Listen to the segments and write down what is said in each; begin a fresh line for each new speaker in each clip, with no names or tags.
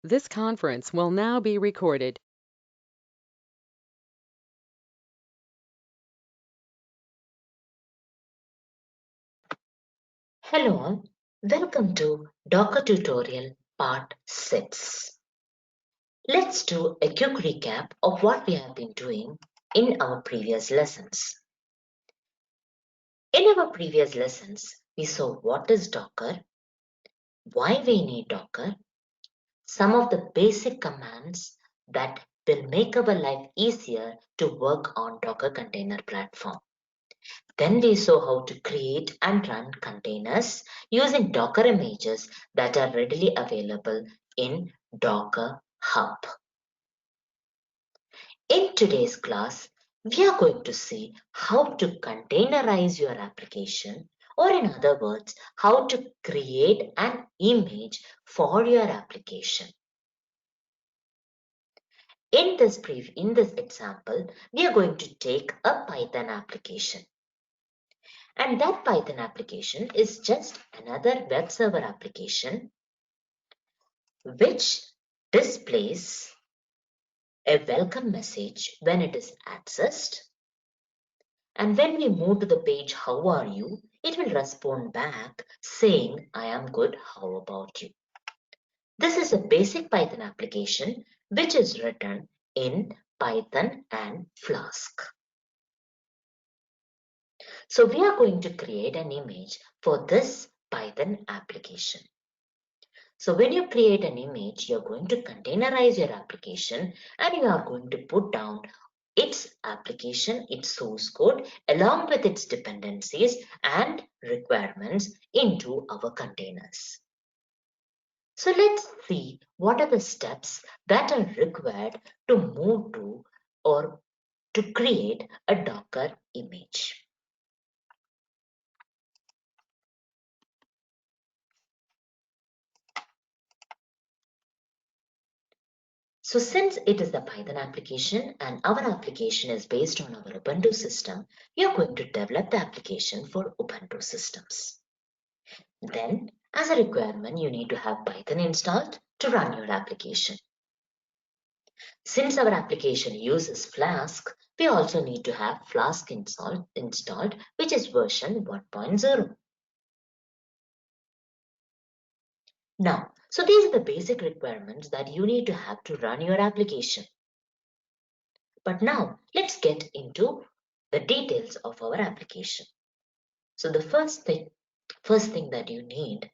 This conference will now be recorded.
Hello all, welcome to Docker tutorial part 6. Let's do a quick recap of what we have been doing in our previous lessons. In our previous lessons, we saw what is Docker, why we need Docker, some of the basic commands that will make our life easier to work on Docker container platform. Then we saw how to create and run containers using Docker images that are readily available in Docker Hub. In today's class, we are going to see how to containerize your application, or in other words, how to create an image for your application. In this example, we are going to take a Python application. And that Python application is just another web server application which displays a welcome message when it is accessed. And when we move to the page, how are you? It will respond back saying, I am good, how about you? This is a basic Python application which is written in Python and Flask. So we are going to create an image for this Python application. So when you create an image, you're going to containerize your application and you are going to put down its application, its source code, along with its dependencies and requirements into our containers. So let's see what are the steps that are required to move to or to create a Docker image. So since it is the Python application and our application is based on our Ubuntu system, we are going to develop the application for Ubuntu systems. Then, as a requirement, you need to have Python installed to run your application. Since our application uses Flask, we also need to have Flask installed, which is version 1.0. Now, so these are the basic requirements that you need to have to run your application. But now let's get into the details of our application. So the first thing that you need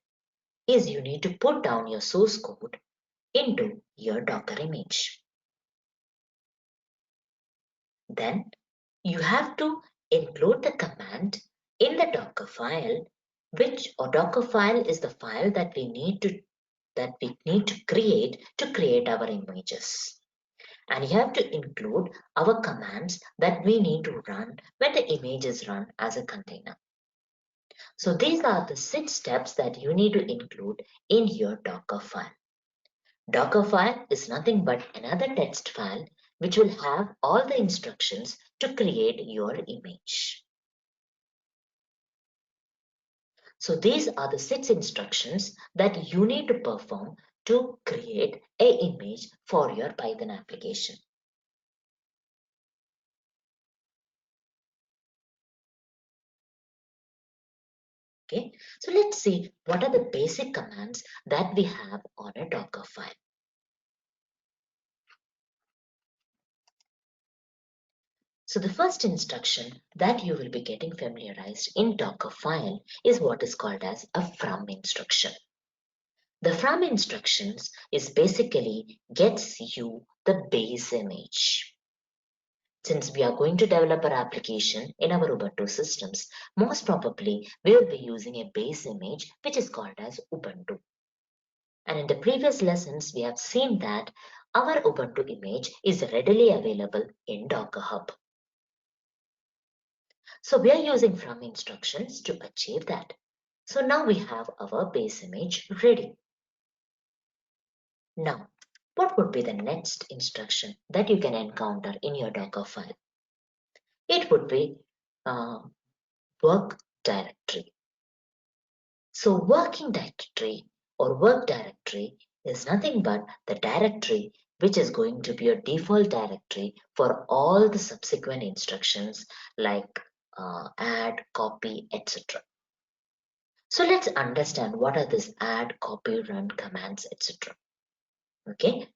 is you need to put down your source code into your Docker image. Then you have to include the command in the Docker file, Docker file is the file that we need to create our images. And you have to include our commands that we need to run when the image is run as a container. So these are the 6 steps that you need to include in your Docker file. Docker file is nothing but another text file which will have all the instructions to create your image. So these are the 6 instructions that you need to perform to create an image for your Python application. Okay, so let's see what are the basic commands that we have on a Docker file. So the first instruction that you will be getting familiarized in Docker file is what is called as a from instruction. The from instructions is basically gets you the base image. Since we are going to develop our application in our Ubuntu systems, most probably we will be using a base image which is called as Ubuntu. And in the previous lessons, we have seen that our Ubuntu image is readily available in Docker Hub. So we are using from instructions to achieve that. So now we have our base image ready. Now, what would be the next instruction that you can encounter in your Docker file? It would be work directory. So working directory or work directory is nothing but the directory which is going to be a default directory for all the subsequent instructions like add, copy, etc. So let's understand what are these add, copy, run commands, etc. Okay.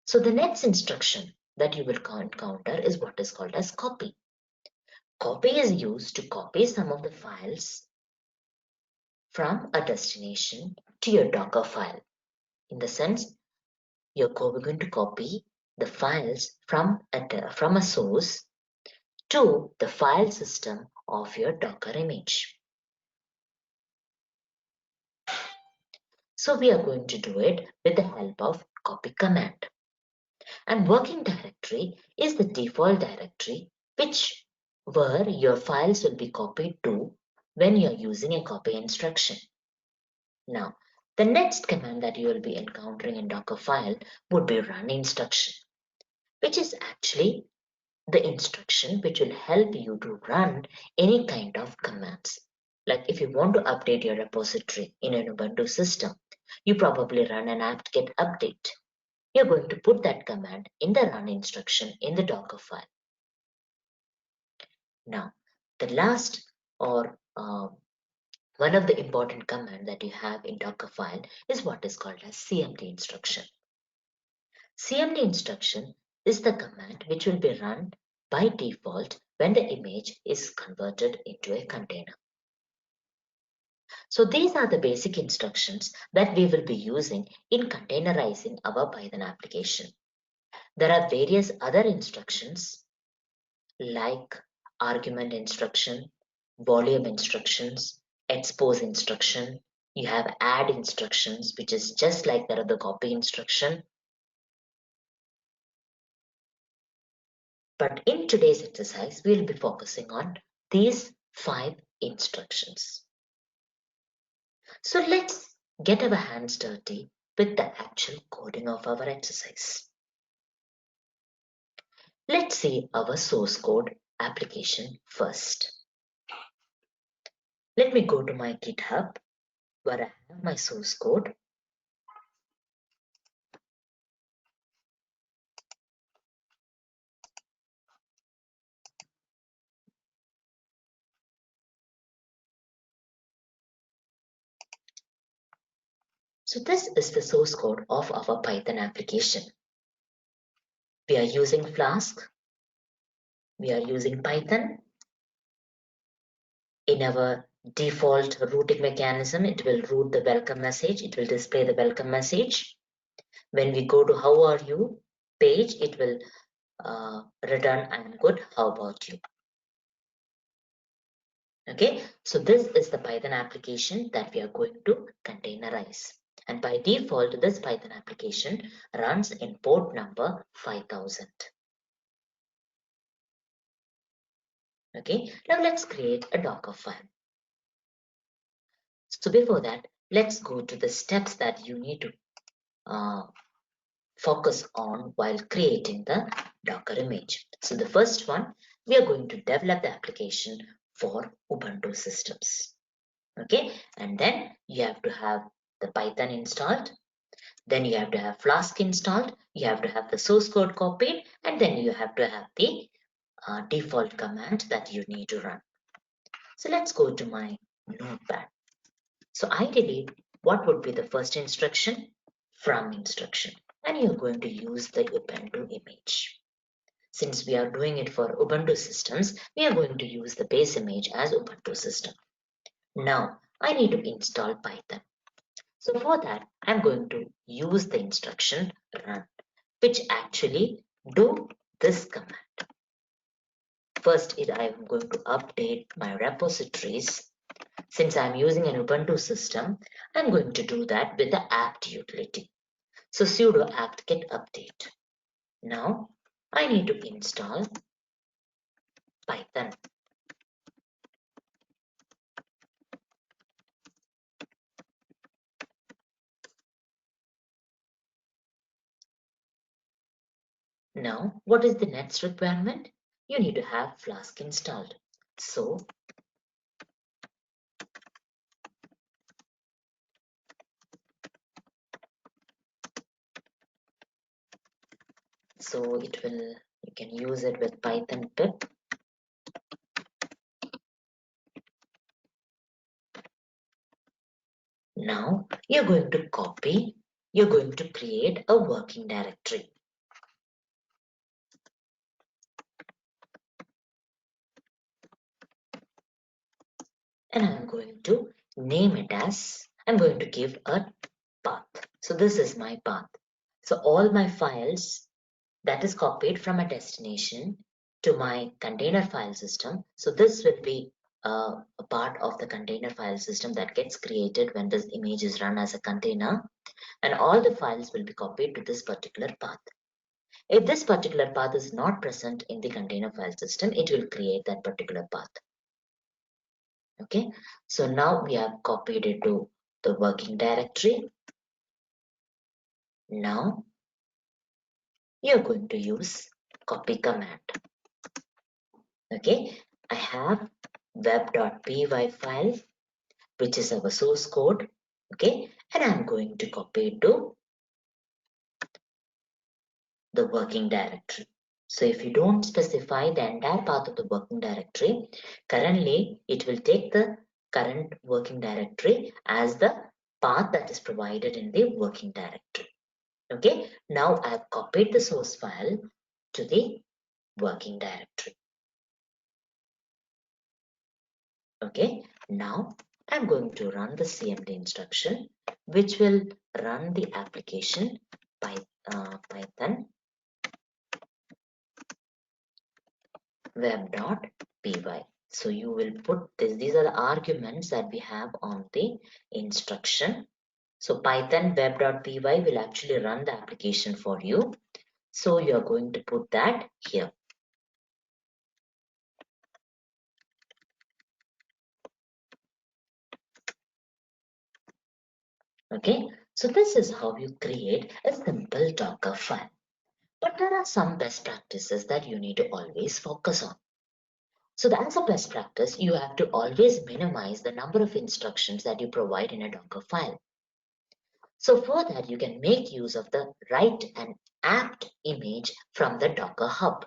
So the next instruction that you will encounter is what is called as copy. Copy is used to copy some of the files from a destination to your Docker file. In the sense, you're going to copy the files from a source to the file system of your Docker image. So we are going to do it with the help of copy command. And working directory is the default directory which where your files will be copied to when you're using a copy instruction. Now, the next command that you will be encountering in Docker file would be run instruction, which is actually the instruction which will help you to run any kind of commands. Like if you want to update your repository in an Ubuntu system, you probably run an apt-get update. You're going to put that command in the run instruction in the Docker file. Now, the last or one of the important command that you have in Docker file is what is called as CMD instruction. CMD instruction is the command which will be run by default when the image is converted into a container. So these are the basic instructions that we will be using in containerizing our Python application. There are various other instructions like argument instruction, volume instructions, expose instruction. You have add instructions, which is just like that of the copy instruction. But in today's exercise, we'll be focusing on these 5 instructions. So let's get our hands dirty with the actual coding of our exercise. Let's see our source code application first. Let me go to my GitHub where I have my source code. So this is the source code of our Python application. We are using Flask. We are using Python. In our default routing mechanism, it will route the welcome message. It will display the welcome message. When we go to how are you page, it will return I am good, how about you? Okay, so this is the Python application that we are going to containerize. And by default, this Python application runs in port number 5000. Okay, now let's create a Docker file. So before that, let's go to the steps that you need to focus on while creating the Docker image. So the first one, we are going to develop the application for Ubuntu systems. Okay, and then you have to have the Python installed, then you have to have Flask installed, you have to have the source code copied, and then you have to have the default command that you need to run. So let's go to my notepad. So ideally, what would be the first instruction? From instruction. And you're going to use the Ubuntu image. Since we are doing it for Ubuntu systems, we are going to use the base image as Ubuntu system. Now, I need to install Python. So for that, I'm going to use the instruction run, which actually do this command. First, I am going to update my repositories. Since I'm using an Ubuntu system, I'm going to do that with the apt utility. So sudo apt-get update. Now, I need to install Python. Now, what is the next requirement? You need to have Flask installed. So, So you can use it with Python pip. Now you're going to create a working directory. And I'm going to name it as, I'm going to give a path. So this is my path. So all my files that is copied from a destination to my container file system. So this will be a part of the container file system that gets created when this image is run as a container, and all the files will be copied to this particular path. If this particular path is not present in the container file system, it will create that particular path. Okay, so now we have copied it to the working directory. Now you're going to use copy command. Okay, I have web.py file, which is our source code. Okay, and I'm going to copy it to the working directory. So if you don't specify the entire path of the working directory, currently it will take the current working directory as the path that is provided in the working directory. Okay, now I've copied the source file to the working directory. Okay, now I'm going to run the cmd instruction, which will run the application Python web.py. So you will put this, these are the arguments that we have on the instruction. So Python web.py will actually run the application for you. So you're going to put that here. Okay, so this is how you create a simple Docker file. But there are some best practices that you need to always focus on. So as a best practice, you have to always minimize the number of instructions that you provide in a Docker file. So for that, you can make use of the write and apt image from the Docker Hub.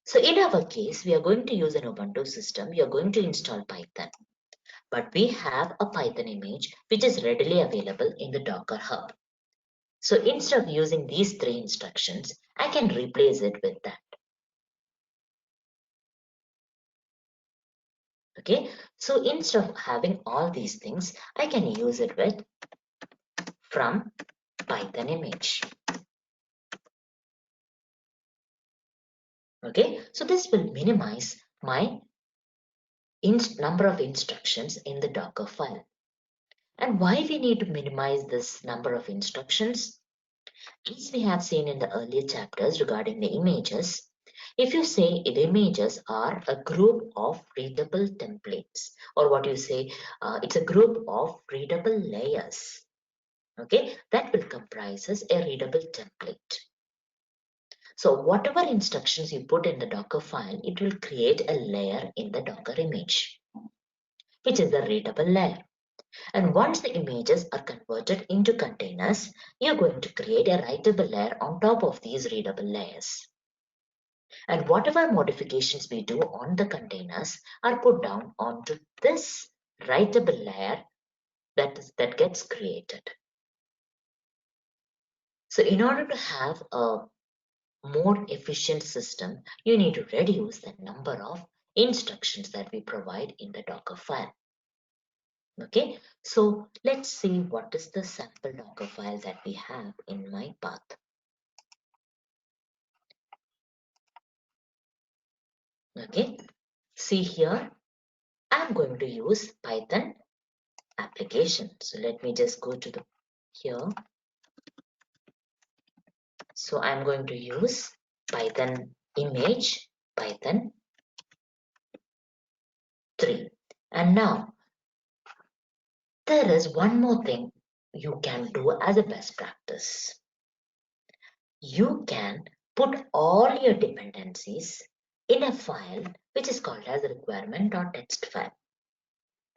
So in our case, we are going to use an Ubuntu system. We are going to install Python. But we have a Python image which is readily available in the Docker Hub. So instead of using these three instructions, I can replace it with that. Okay, so instead of having all these things, I can use it with from Python image. Okay, so this will minimize my number of instructions in the Docker file. And why we need to minimize this number of instructions? As we have seen in the earlier chapters regarding the images, if you say the images are a group of readable templates, or what you say, it's a group of readable layers, okay, that will comprises a readable template. So whatever instructions you put in the Docker file, it will create a layer in the Docker image, which is the readable layer. And once the images are converted into containers, you're going to create a writable layer on top of these readable layers. And whatever modifications we do on the containers are put down onto this writable layer that gets created. So in order to have a more efficient system, you need to reduce the number of instructions that we provide in the Docker file. Okay, so let's see what is the sample Docker file that we have in my path. Okay, see here, I'm going to use Python application. So let me just go to the here. So I'm going to use Python image, Python 3. And now there is one more thing you can do as a best practice. You can put all your dependencies in a file which is called as a requirement.txt file.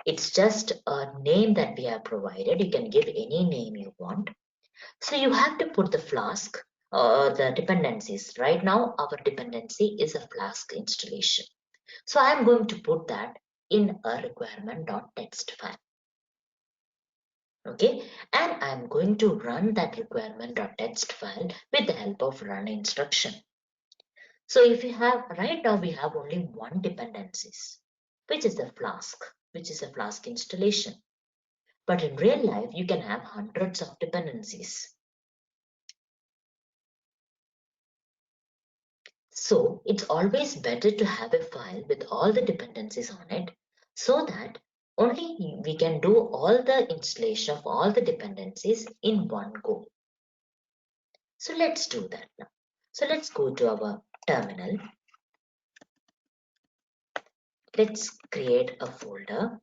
It's just a name that we have provided. You can give any name you want. So you have to put the Flask the dependencies. Right now, our dependency is a Flask installation. So I'm going to put that in a requirement.txt file. Okay, and I'm going to run that requirement.txt file with the help of run instruction. So if you have, right now we have only one dependencies, which is the Flask, which is a Flask installation. But in real life, you can have hundreds of dependencies. So it's always better to have a file with all the dependencies on it so that only we can do all the installation of all the dependencies in one go. So let's do that now. So let's go to our terminal. Let's create a folder,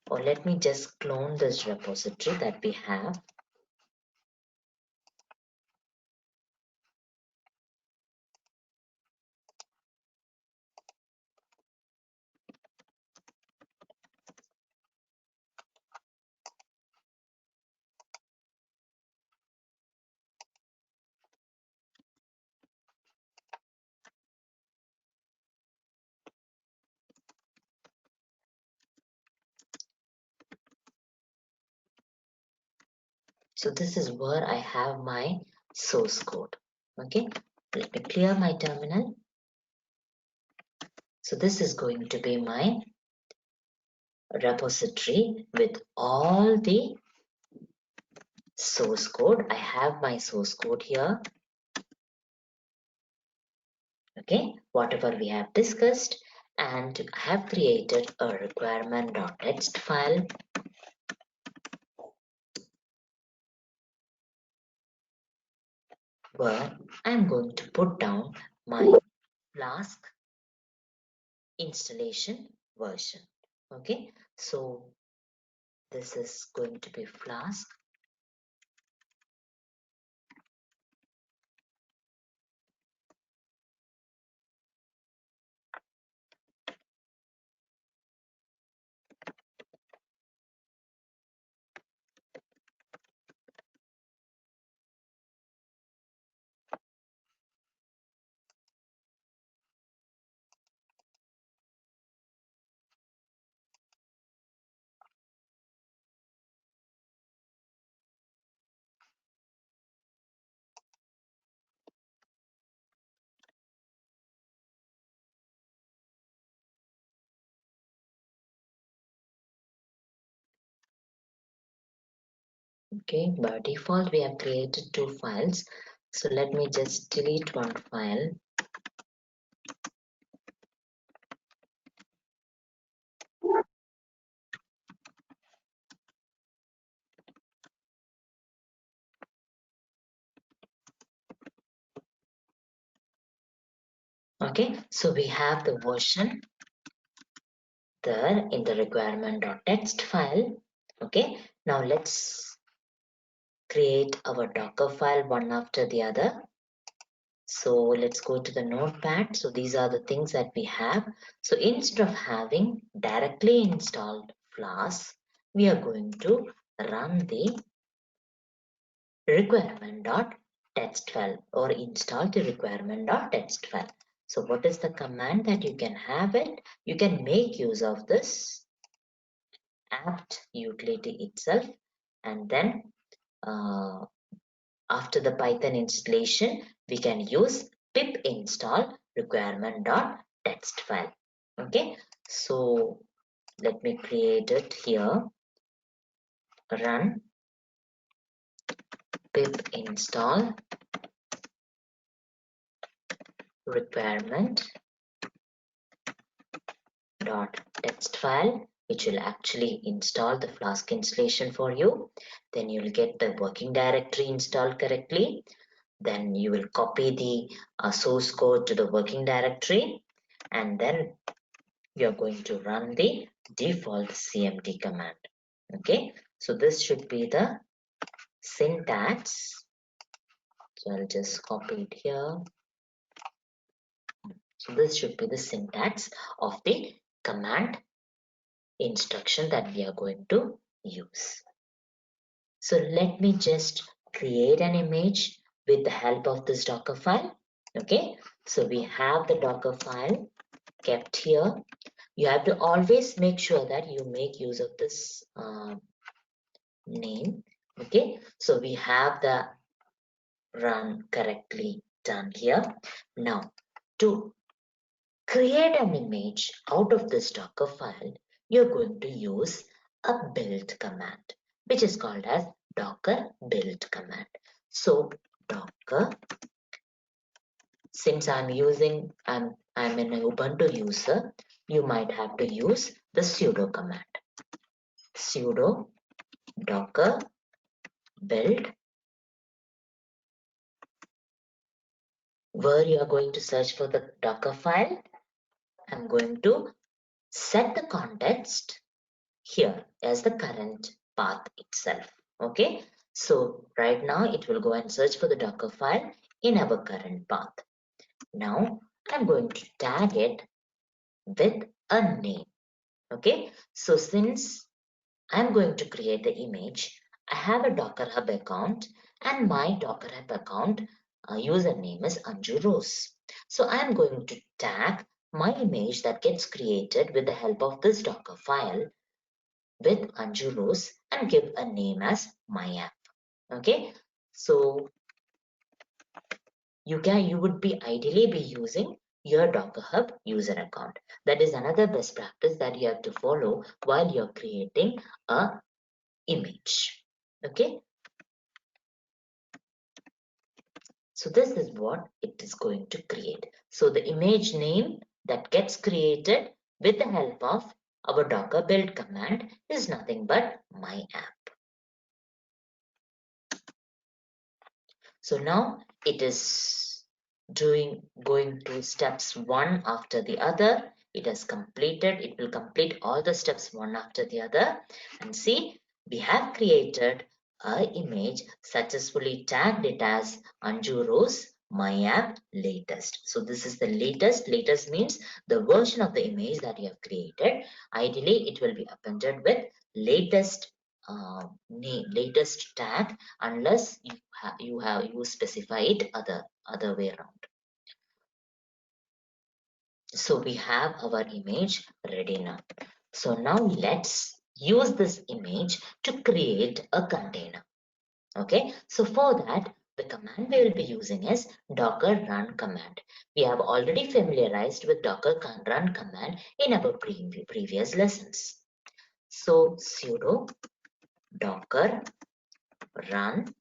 or let me just clone this repository that we have. So this is where I have my source code. Okay, let me clear my terminal. So this is going to be my repository with all the source code. I have my source code here. Okay, whatever we have discussed, and I have created a requirement.txt file where I'm going to put down my Flask installation version. Okay, so this is going to be Flask. Okay, by default we have created two files. So let me just delete one file. Okay, so we have the version there in the requirement.txt file. Okay, now let's create our Docker file one after the other. So let's go to the notepad. So these are the things that we have. So instead of having directly installed Flask, we are going to run the requirement.txt file or install the requirement.txt file. So what is the command that you can have it? You can make use of this apt utility itself, and then after the Python installation, we can use pip install requirement.txt file. Okay, so let me create it here. Run pip install requirement.txt file, which will actually install the Flask installation for you. Then you'll get the working directory installed correctly. Then you will copy the source code to the working directory, and then you're going to run the default cmd command. Okay, so this should be the syntax. So I'll just copy it here. So this should be the syntax of the command instruction that we are going to use. So let me just create an image with the help of this Docker file. Okay, so we have the Docker file kept here. You have to always make sure that you make use of this name. Okay, so we have the run correctly done here. Now, to create an image out of this Docker file, you're going to use a build command, which is called as Docker build command. So Docker, since I'm an Ubuntu user, you might have to use the sudo command. Sudo Docker build, where you are going to search for the Docker file. I'm going to set the context here as the current path itself. Okay, so right now it will go and search for the Docker file in our current path. Now I'm going to tag it with a name. Okay, so since I'm going to create the image, I have a Docker Hub account, and my Docker Hub account username is Anju Rose. So I'm going to tag my image that gets created with the help of this Docker file with Anju Rose and give a name as my app. Okay, so you would be ideally be using your Docker Hub user account. That is another best practice that you have to follow while you're creating a image. Okay, so this is what it is going to create. So the image name that gets created with the help of our Docker build command is nothing but my app. So now it is going through steps one after the other. It has completed, it will complete all the steps one after the other. And see, we have created an image, successfully tagged it as Anju Rose My App Latest. So this is the latest. Latest means the version of the image that you have created. Ideally, it will be appended with latest latest tag unless you specify it other way around. So we have our image ready now. So now let's use this image to create a container. Okay, so for that the command we will be using is docker run command. We have already familiarized with docker run command in our previous lessons. So sudo docker run.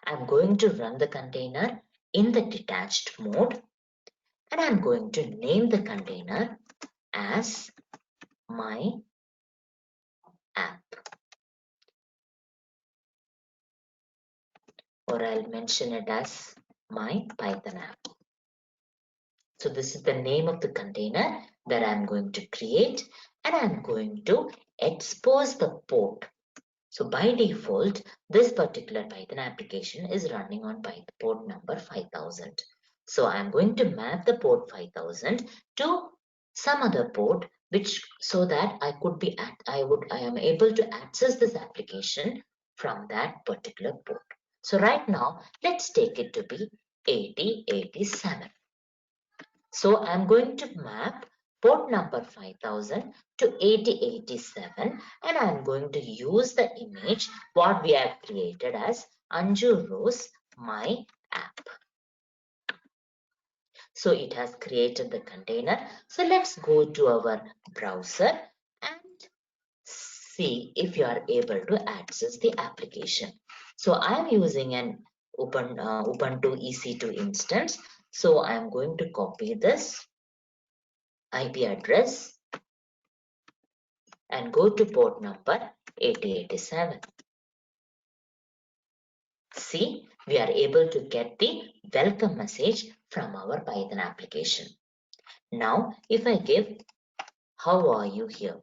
I'm going to run the container in the detached mode, and I'm going to name the container as my app, or I'll mention it as my Python app. So this is the name of the container that I'm going to create, and I'm going to expose the port. So by default, this particular Python application is running on port number 5000. So I'm going to map the port 5000 to some other port, which so that I am able to access this application from that particular port. So right now, let's take it to be 8087. So I'm going to map port number 5000 to 8087, and I'm going to use the image what we have created as Anju Rose My App. So it has created the container. So let's go to our browser and see if you are able to access the application. So I'm using an Ubuntu EC2 instance. So I'm going to copy this IP address and go to port number 8087. See, we are able to get the welcome message from our Python application. Now, if I give, how are you here?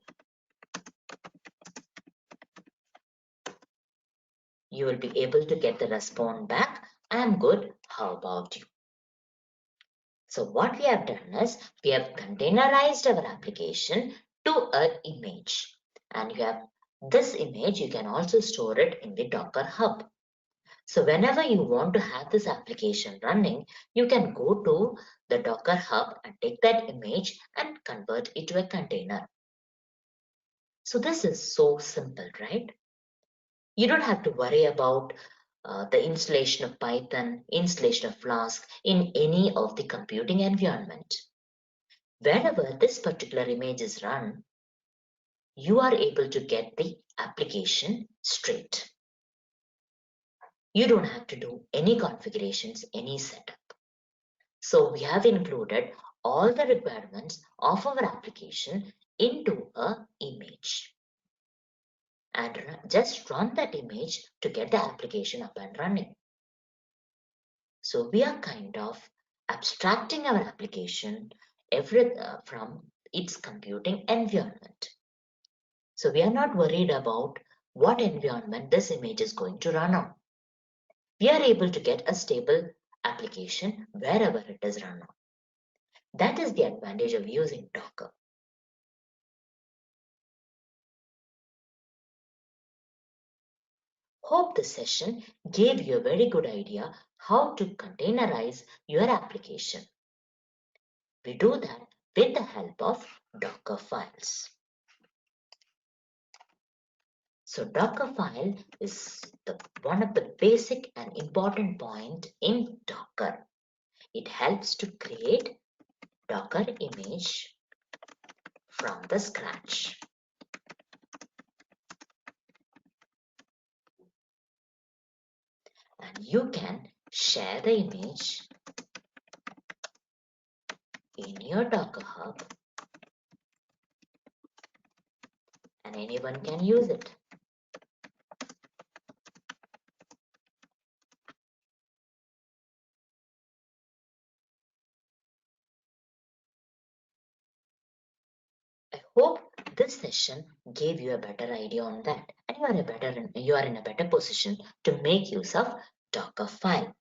You will be able to get the response back, I'm good, how about you? So what we have done is, we have containerized our application to an image, and you have This image, you can also store it in the Docker Hub. So whenever you want to have this application running, you can go to the Docker Hub and take that image and convert it to a container. So this is so simple, right? You don't have to worry about the installation of Python, installation of Flask in any of the computing environment. Wherever this particular image is run, you are able to get the application straight. You don't have to do any configurations, any setup. So we have included all the requirements of our application into an image. And just run that image to get the application up and running. So we are kind of abstracting our application from its computing environment. So we are not worried about what environment this image is going to run on. We are able to get a stable application wherever it is run on. That is the advantage of using Docker. Hope this session gave you a very good idea how to containerize your application. We do that with the help of Docker files. So Docker file is one of the basic and important point in Docker. It helps to create Docker image from the scratch. And you can share the image in your Docker Hub and anyone can use it. I hope this session gave you a better idea on that and you are in a better position to make use of Docker file.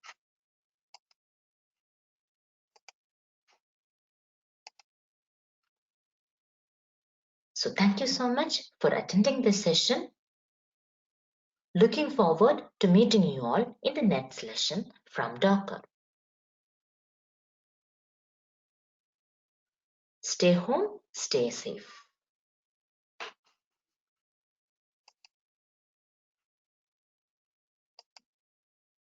So thank you so much for attending this session. Looking forward to meeting you all in the next lesson from Docker. Stay home, stay safe.